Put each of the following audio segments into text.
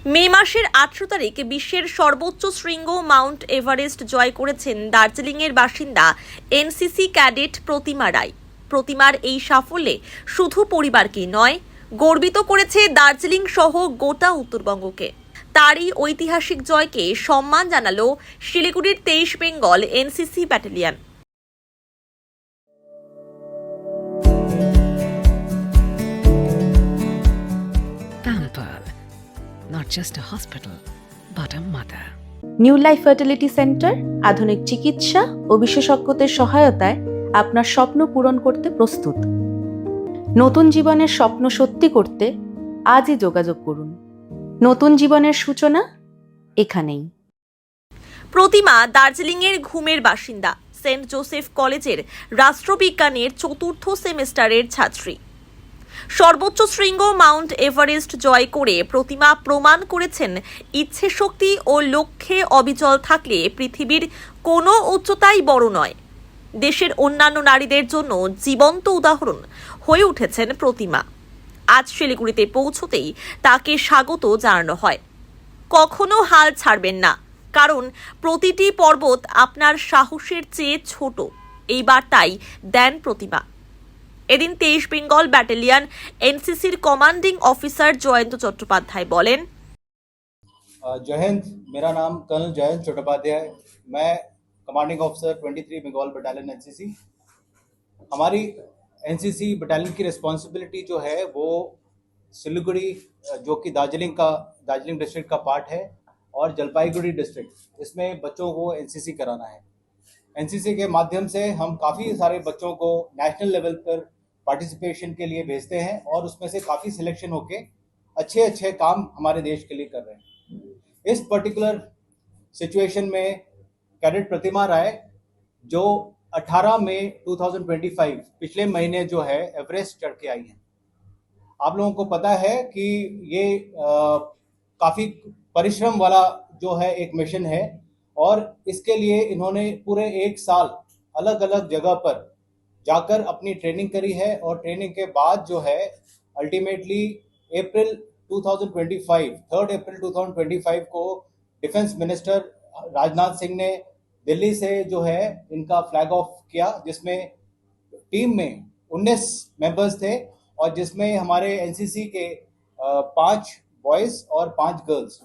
মে মাসের 18 তারিখ বিশ্বের সর্বোচ্চ শৃঙ্গ মাউন্ট এভারেস্ট জয় করেছেন দার্জিলিংয়ের বাসিন্দা এনসিসি ক্যাডেট প্রতিমা রায়। প্রতিমার এই সাফল্যে শুধু পরিবারকে নয়, গর্বিত করেছে দার্জিলিং সহ গোটা উত্তরবঙ্গকে। তারই ঐতিহাসিক জয়কে সম্মান জানালো শিলিগুড়ির 23 Bengal NCC battalion. Pampered, not just a hospital, but a mother. New life fertility centre আধুনিক চিকিৎসা ও বিশেষজ্ঞদের সহায়তায় আপনার স্বপ্ন পূরণ করতে প্রস্তুত। নতুন জীবনের স্বপ্ন সত্যি করতে আজই যোগাযোগ করুন। নতুন জীবনের সূচনা এখানেই। প্রতিমা দার্জিলিংয়ের ঘুমের বাসিন্দা, সেন্ট জোসেফ কলেজের রাষ্ট্রবিজ্ঞানের 4th সেমেস্টারের ছাত্রী। সর্বোচ্চ শৃঙ্গ মাউন্ট এভারেস্ট জয় করে প্রতিমা প্রমাণ করেছেন ইচ্ছে শক্তি ও লক্ষ্যে অবিচল থাকলে পৃথিবীর কোনো উচ্চতাই বড় নয়। দেশের অন্যান্য নারীদের জন্য জীবন্ত উদাহরণ হয়ে উঠেছেন প্রতিমা। আজ শিলিগুড়িতে পৌঁছতেই তাকে স্বাগত জানানো হয়। কখনো হাল ছাড়বেন না, কারণ প্রতিটি পর্বত আপনার সাহসের চেয়ে ছোট, এই বার্তাই দেন প্রতিমা। এদিন 23 বেঙ্গল ব্যাটালিয়ন এনসিসির কমান্ডিং অফিসার জয়ন্ত চট্টোপাধ্যায় বলেন, जय हिंद। मेरा नाम कर्नल जयंत चट्टोपाध्याय, मैं commanding officer 23 Bengal battalion NCC. हमारी एनसीसी बटालियन की रिस्पॉन्सिबिलिटी जो है वो सिलीगुड़ी, जो कि दार्जिलिंग डिस्ट्रिक्ट का पार्ट है, और जलपाईगुड़ी डिस्ट्रिक्ट, इसमें बच्चों को एनसीसी कराना है। एनसीसी के माध्यम से हम काफ़ी सारे बच्चों को नेशनल लेवल पर पार्टिसिपेशन के लिए भेजते हैं, और उसमें से काफ़ी सिलेक्शन होके अच्छे काम हमारे देश के लिए कर रहे हैं। इस पर्टिकुलर सिचुएशन में कैडेट प्रतिमा राय, जो 18 मई 2025 पिछले महीने जो है एवरेस्ट चढ़ के आई हैं। आप लोगों को पता है कि ये काफ़ी परिश्रम वाला जो है एक मिशन है, और इसके लिए इन्होंने पूरे 1 साल अलग अलग जगह पर जाकर अपनी ट्रेनिंग करी है, और ट्रेनिंग के बाद जो है अल्टीमेटली 3 अप्रैल 2025 को डिफेंस मिनिस्टर राजनाथ सिंह ने दिल्ली से जो है इनका फ्लैग ऑफ किया, जिसमें टीम में 19 मेंबर्स थे, और जिसमें हमारे एनसीसी के 5 बॉयज़ और 5 गर्ल्स।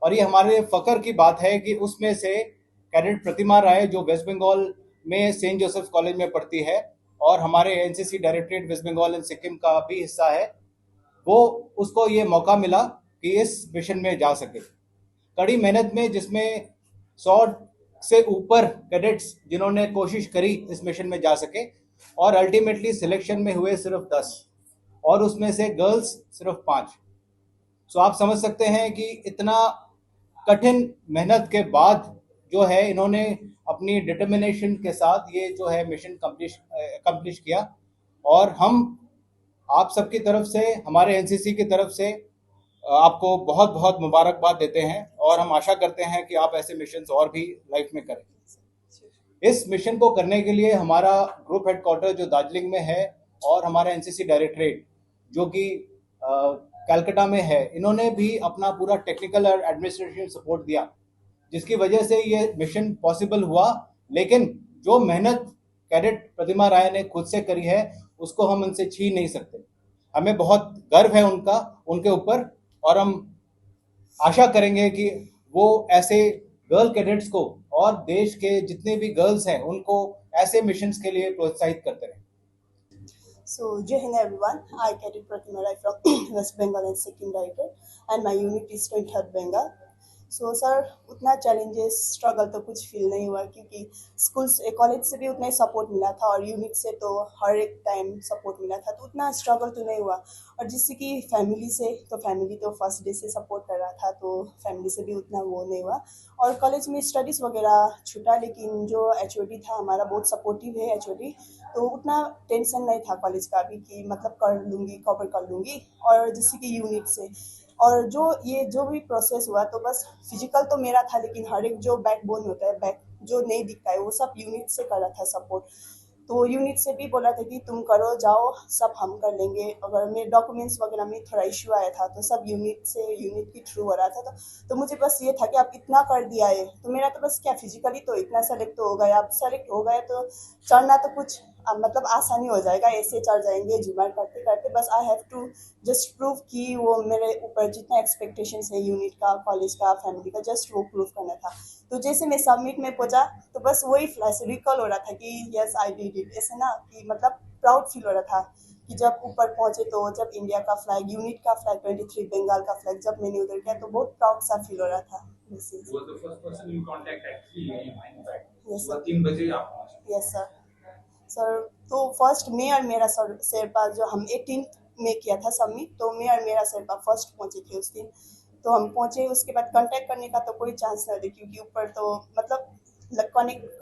और ये हमारे फकर की बात है कि उसमें से कैडेट प्रतिमा राय, जो वेस्ट बंगाल में सेंट जोसेफ कॉलेज में पढ़ती है और हमारे NCC directorate West Bengal and Sikkim का भी हिस्सा है, वो उसको ये मौका मिला कि इस मिशन में जा सके। कड़ी मेहनत में, जिसमें 100 से ऊपर कैडेट्स जिन्होंने कोशिश करी इस मिशन में जा सके, और अल्टीमेटली सिलेक्शन में हुए सिर्फ 10, और उसमें से गर्ल्स सिर्फ 5। सो आप समझ सकते हैं कि इतना कठिन मेहनत के बाद जो है इन्होंने अपनी डिटर्मिनेशन के साथ ये जो है मिशन कंप्लीट किया। और हम आप सबकी तरफ से, हमारे एनसीसी की तरफ से आपको बहुत बहुत मुबारकबाद देते हैं, और हम आशा करते हैं कि आप ऐसे मिशन और भी लाइफ में करें। इस मिशन को करने के लिए हमारा ग्रुप हेडक्वार्टर जो दार्जिलिंग में है, और हमारा एनसीसी डायरेक्टरेट जो कि कलकत्ता में है, इन्होंने भी अपना पूरा टेक्निकल और एडमिनिस्ट्रेटिव सपोर्ट दिया, जिसकी वजह से ये मिशन पॉसिबल हुआ। लेकिन जो मेहनत कैडेट प्रतिमा राय ने खुद से करी है, उसको हम उनसे छीन नहीं सकते। हमें बहुत गर्व है उनके ऊपर, और हम आशा करेंगे कि वो ऐसे गर्ल कैडेट्स को और देश के जितने भी गर्ल्स हैं उनको ऐसे मिशंस के लिए प्रोत्साहित करते रहें। So, Jai Hind everyone. I Cadet Pratima Rai from West Bengal and Sikkim Directorate, and my unit is 23rd Bengal. So sir, उतना चैलेंजेस स्ट्रगल तो कुछ फील नहीं हुआ, क्योंकि स्कूल से कॉलेज से भी उतना ही सपोर्ट मिला था, और यूनिट से तो हर एक टाइम सपोर्ट मिला था, तो उतना स्ट्रगल तो नहीं हुआ। और जिससे कि फैमिली तो फर्स्ट डे से सपोर्ट कर रहा था, तो फैमिली से भी उतना वो नहीं हुआ। और कॉलेज में स्टडीज़ वगैरह छूटा, लेकिन जो एचओडी था हमारा बहुत सपोर्टिव है एचओडी, तो उतना टेंशन नहीं था कॉलेज का भी कि मतलब कवर कर लूँगी। और जिससे कि यूनिट से, और जो भी प्रोसेस हुआ, तो बस फिजिकल तो मेरा था, लेकिन हर एक जो बैकबोन होता है, बैक जो नहीं दिखता है, वो सब यूनिट से कर रहा था सपोर्ट। तो यूनिट से भी बोला था कि तुम करो जाओ, सब हम कर लेंगे। अगर मेरे डॉक्यूमेंट्स वगैरह में थोड़ा इशू आया था तो सब यूनिट के थ्रू हो रहा था। तो मुझे बस ये था कि आप इतना कर दिया है तो मेरा तो बस क्या फिजिकली तो इतना सेलेक्ट तो हो गया, अब सेलेक्ट हो गए तो चढ़ना तो कुछ मतलब आसानी हो जाएगा, ऐसे चढ़ जाएंगे जुगाड़ करते करते। बस I have to just prove कि वो मेरे ऊपर जितना एक्सपेक्टेशंस है यूनिट का, कॉलेज का, फैमिली का, जस्ट वो प्रूव करना था। तो जैसे मैं सबमिट में पहुंचा तो बस वही फ्लैश रिकॉल हो रहा था कि यस आई डिड इट, ऐसे ना कि मतलब प्राउड फील हो रहा था कि जब ऊपर पहुंचे तो जब इंडिया का फ्लैग, यूनिट का फ्लैग 23 बंगाल का फ्लैग जब मैंने उधर किया तो बहुत प्राउड सा फील हो रहा था। was the first person in contact actually in fact. Yes, सुबह sir. 3 बजे आप पहुंचे. यस सर तो फर्स्ट मैं और मेरा शेरपा जो हम 18 में किया था सबमिट, तो मैं और मेरा शेरपा फर्स्ट पहुंचे थे उस दिन। तो हम पहुंचे, उसके बाद कांटेक्ट करने का तो कोई चांस नहीं था क्योंकि ऊपर तो मतलब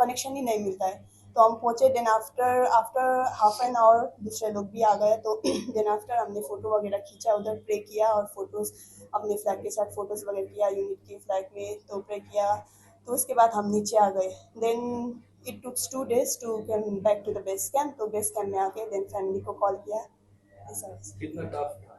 कनेक्शन ही नहीं मिलता है। तो हम पहुंचे, then after half an hour दूसरे लोग भी आ गए। तो देन आफ्टर हमने फ़ोटो वगैरह खींचा, उधर प्रे किया और फोटोज़ अपने फ्लैग के साथ फ़ोटोज़ वगैरह किया यूनिट के फ्लैग में, तो प्रे किया। तो उसके बाद हम नीचे आ गए। Then it tooks 2 days to come back to the base camp. तो बेस कैंप में आके देन फैमिली को कॉल किया। ऐसा कितना टफ था?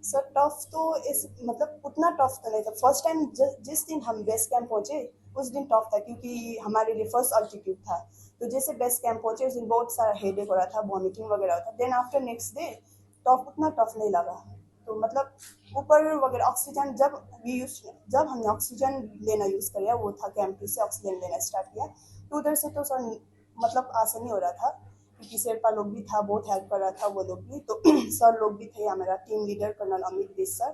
सर टफ तो इस मतलब उतना टफ तो नहीं था। फर्स्ट टाइम जिस दिन हम बेस कैंप पहुंचे उस दिन टफ था क्योंकि हमारे लिए फर्स्ट अल्टीट्यूड था। तो जैसे बेस कैंप पहुंचे उस दिन बहुत सारा हेडेक हो रहा था, वॉमिटिंग वगैरह हो था। देन आफ्टर नेक्स्ट डे उतना टफ नहीं लगा। तो मतलब ऊपर वगैरह ऑक्सीजन जब हमने ऑक्सीजन लेना यूज़ किया वो था कैंप से ऑक्सीजन लेना स्टार्ट किया। तो उधर से तो सर मतलब आसानी हो रहा था क्योंकि शेरपा लोग भी था, बहुत हेल्प कर रहा था वो लोग भी। तो सर लोग भी थे, हमारा टीम लीडर कर्नल अमित देश सर,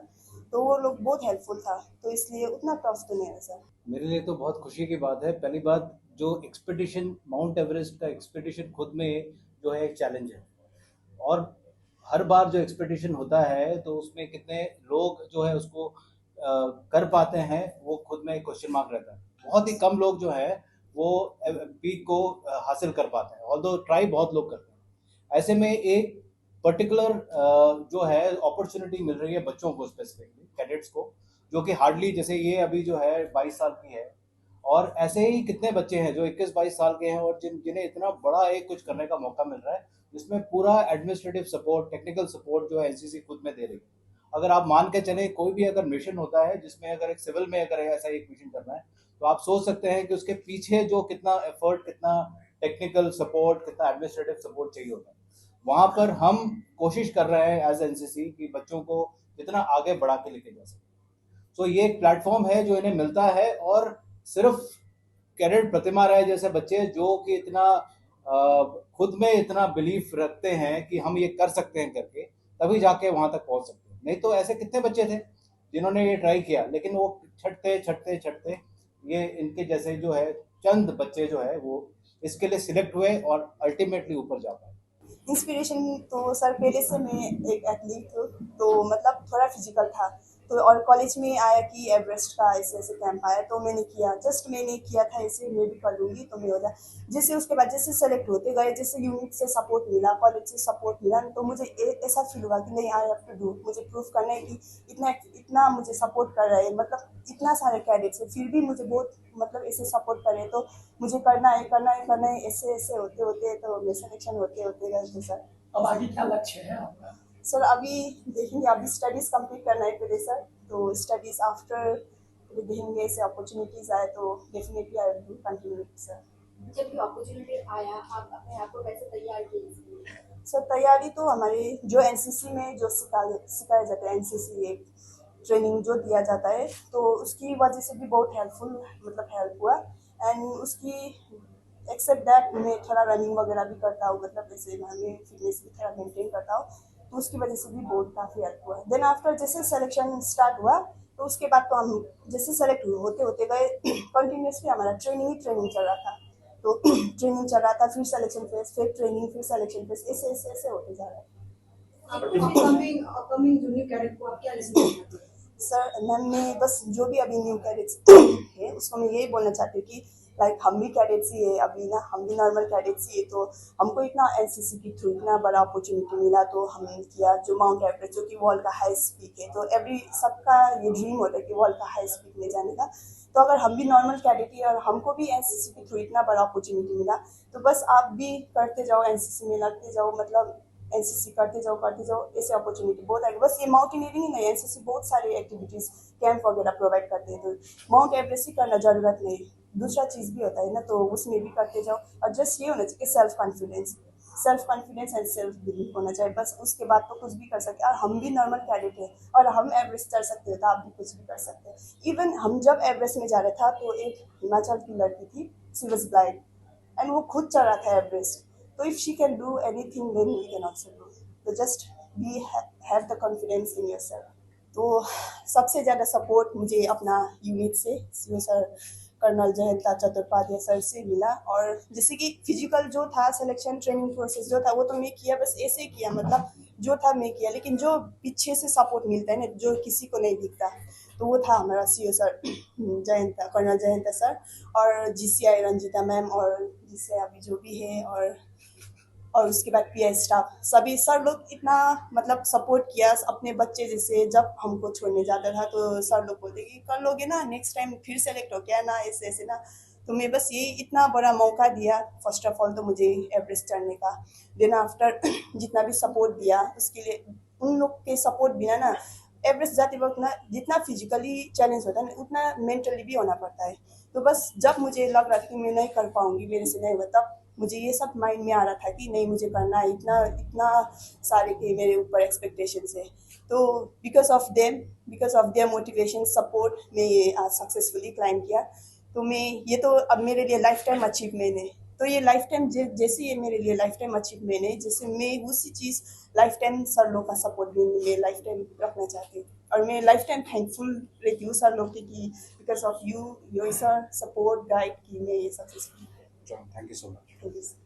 तो वो लोग बहुत हेल्पफुल था। तो इसलिए उतना टफ तो नहीं है सर। मेरे लिए तो बहुत खुशी की बात है। पहली बात, जो एक्सपेडिशन माउंट एवरेस्ट का एक्सपेडिशन खुद में जो है एक चैलेंज है, और हर बार जो एक्सपेडिशन होता है तो उसमें कितने लोग जो है उसको कर पाते हैं वो खुद में एक क्वेश्चन मार्क रहता है। बहुत ही कम लोग जो है वो पीक को हासिल कर पाते हैं, ऑल्दो ट्राई बहुत लोग करते हैं। ऐसे में एक पर्टिकुलर जो है अपॉर्चुनिटी मिल रही है बच्चों को, स्पेसिफिकली कैडेट्स को, जो कि हार्डली, जैसे ये अभी जो है 22 साल की है, और ऐसे ही कितने बच्चे हैं जो 21-22 साल के हैं और जिन्हें इतना बड़ा एक कुछ करने का मौका मिल रहा है, जिसमें पूरा एडमिनिस्ट्रेटिव सपोर्ट, टेक्निकल सपोर्ट जो है एनसीसी खुद में दे रही है। अगर आप मान के चलें, कोई भी अगर मिशन होता है जिसमें अगर एक सिविल में अगर ऐसा एक मिशन करना है, तो आप सोच सकते हैं कि उसके पीछे जो कितना एफर्ट, कितना टेक्निकल सपोर्ट, कितना एडमिनिस्ट्रेटिव सपोर्ट चाहिए होता है। वहाँ पर हम कोशिश कर रहे हैं एज एनसीसी कि बच्चों को जितना आगे बढ़ा के लेके जा सके। तो ये एक प्लेटफॉर्म है जो इन्हें मिलता है, और सिर्फ कैडेट प्रतिमा राय जैसे बच्चे जो कि इतना खुद में इतना बिलीफ रखते हैं कि हम ये कर सकते हैं करके, तभी जाके वहाँ तक पहुँच सकते हैं। नहीं तो ऐसे कितने बच्चे थे जिन्होंने ये ट्राई किया, लेकिन वो छटते ये इनके जैसे जो है चंद बच्चे जो है वो इसके लिए सिलेक्ट हुए और अल्टीमेटली ऊपर जा पाए। इंस्पिरेशन तो सर पहले से मैं एक एथलीट हूँ, तो मतलब थोड़ा फिजिकल था। तो और कॉलेज में आया कि एवरेस्ट का ऐसे कैंप आया तो मैंने किया, मैंने किया था ऐसे, मैं भी कर लूँगी तो मैं हो जाए। जैसे उसके बाद जैसे सेलेक्ट होते गए, जैसे यूनिट से सपोर्ट मिला, कॉलेज से सपोर्ट मिला, तो मुझे ऐसा फील हुआ कि नहीं, आई हैव टू डू, मुझे प्रूफ करना है कि इतना मुझे सपोर्ट कर रहे हैं, मतलब इतना सारे कैडेट्स है फिर भी मुझे बहुत मतलब ऐसे सपोर्ट करे, तो मुझे करना है ऐसे होते तो मैं सिलेक्शन होते गए थे सर। अब आगे क्या लक्ष्य है आपका? सर अभी देखेंगे, अभी स्टडीज़ कंप्लीट करना है पहले सर, तो स्टडीज़ आफ्टर देखेंगे, ऐसे अपॉर्चुनिटीज़ आए तो definitely I will continue sir. जब भी अपॉर्चुनिटी आया, आप अपने आप को कैसे तैयार किए? सर तैयारी तो हमारे जो एनसीसी में जो सिखाया जाता है, एनसीसी एक ट्रेनिंग जो दिया जाता है, तो उसकी वजह से भी बहुत हेल्प हुआ। एंड उसकी एक्सेप्ट दैट मैं थोड़ा रनिंग वगैरह भी करता हूँ, मतलब जैसे मैं फिटनेस भी थोड़ा मेंटेन करता हूँ, तो उसकी वजह से भी बहुत काफ़ी हेल्प हुआ। देन आफ्टर जैसे सिलेक्शन स्टार्ट हुआ तो उसके बाद तो हम जैसे सेलेक्ट होते गए, कंटिन्यूसली हमारा ट्रेनिंग चल रहा था। तो ट्रेनिंग चल रहा था, फिर सिलेक्शन फेज, फिर ट्रेनिंग, फिर सिलेक्शन फेज, ऐसे होते जा रहा है। अपकमिंग जूनियर कैडेट को आप क्या रिकमेंड करते हैं? सर मैम, मैं बस जो भी अभी न्यू कैडेट्स है उसको मैं यही बोलना चाहती हूँ कि लाइक हम भी कैडेट्स ही है अभी ना, हम भी नॉर्मल कैडेट्स ही है, तो हमको इतना एनसीसी के थ्रू इतना बड़ा अपॉर्चुनिटी मिला, तो हमने किया जो माउंट एवरेस्ट, जो कि वर्ल्ड का हाईएस्ट पीक है। तो एवरी सबका ये ड्रीम होता है कि वर्ल्ड का हाईएस्ट पीक में जाने का। तो अगर हम भी नॉर्मल कैडेट ही और हमको भी एनसीसी के थ्रू इतना बड़ा अपॉर्चुनिटी मिला, तो बस आप भी करते जाओ, एनसीसी में लगते जाओ, मतलब एनसीसी करते जाओ ऐसे अपॉर्चुनिटी बहुत आएगी। बस ये माउंटेनियरिंग ही नहीं, एनसीसी बहुत सारी एक्टिविटीज़ कैंप वगैरह प्रोवाइड करते हैं, तो माउंट एवरेस्ट ही करना ज़रूरत नहीं, दूसरा चीज़ भी होता है ना, तो उसमें भी करते जाओ। और जस्ट ये होना चाहिए self confidence and self believe होना चाहिए, बस उसके बाद तो कुछ भी कर सकते हैं। और हम भी नॉर्मल कैडेट है और हम एवरेस्ट चढ़ सकते हो, तो आप भी कुछ भी कर सकते हैं। इवन हम जब एवरेस्ट में जा रहे था, तो एक हिमाचल की लड़की थी, शी वाज ब्लाइंड एंड वो खुद चढ़ा था एवरेस्ट। तो if she can do anything then we can also do, तो just be have the confidence in yourself. तो सबसे ज़्यादा सपोर्ट मुझे अपना यूनिट से CO sir colonel Jayanta Chattopadhyay sir से मिला। और जैसे कि फिजिकल जो था, सिलेक्शन ट्रेनिंग प्रोसेस जो था, वो तो मैं किया, बस ऐसे किया, मतलब जो था मैं किया, लेकिन जो पीछे से सपोर्ट मिलता है ना, जो किसी को नहीं दिखता, तो वो था हमारा CO sir Jayanta, colonel Jayanta sir, और जीसीआई रंजिता मैम, और जिससे अभी जो भी है, और उसके बाद पीआई स्टाफ, सभी सर लोग इतना मतलब सपोर्ट किया अपने बच्चे जैसे। जब हमको छोड़ने जाता था, तो सर लोग बोलते कि कर लोगे ना, नेक्स्ट टाइम फिर सेलेक्ट हो क्या ना, ऐसे ऐसे ना। तो मैं बस ये इतना बड़ा मौका दिया, फर्स्ट ऑफ ऑल तो मुझे एवरेस्ट चढ़ने का, देन आफ्टर जितना भी सपोर्ट दिया उसके लिए, उन लोग के सपोर्ट बिना ना एवरेस्ट जाते वक्त ना, जितना फिजिकली चैलेंज होता है ना, उतना मेंटली भी होना पड़ता है। तो बस जब मुझे लग रहा था कि मैं नहीं कर पाऊंगी, मेरे से नहीं हुआ, तब मुझे ये सब माइंड में आ रहा था कि नहीं, मुझे करना है, इतना सारे के मेरे ऊपर एक्सपेक्टेशंस है। तो because of their motivation support मैं ये आज सक्सेसफुली क्लाइम किया। तो मैं ये तो अब मेरे लिए लाइफ टाइम अचीवमेंट है। तो ये लाइफ टाइम जैसे ये मेरे लिए लाइफ टाइम अचीवमेंट है, जैसे मैं उसी चीज़ लाइफ टाइम सर लोग का सपोर्ट भी मैं लाइफ टाइम रखना चाहती हूँ। और मैं लाइफ टाइम थैंकफुल रहती हूँ सर लोग की, कि because of you your sir support guide की मैं ये successful. Thank you so much. Thank you.